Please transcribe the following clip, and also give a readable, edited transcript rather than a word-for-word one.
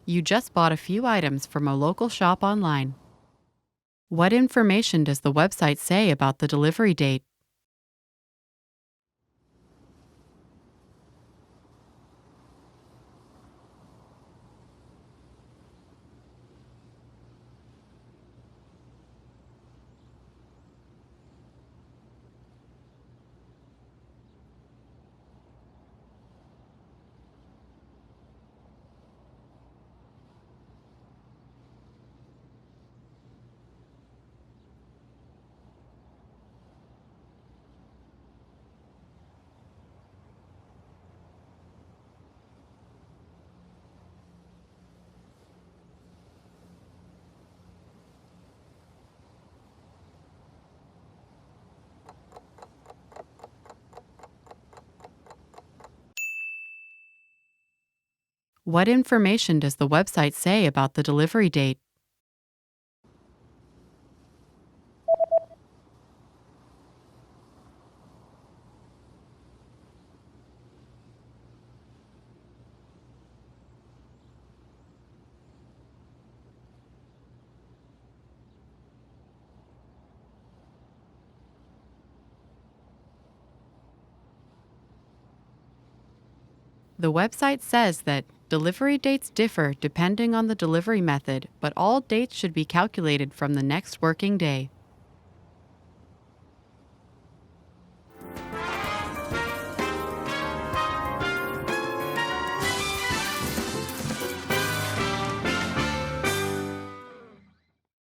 You just bought a few items from a local shop online. What information does the website say about the delivery date? What information does the website say about the delivery date? The website says that delivery dates differ depending on the delivery method, but all dates should be calculated from the next working day.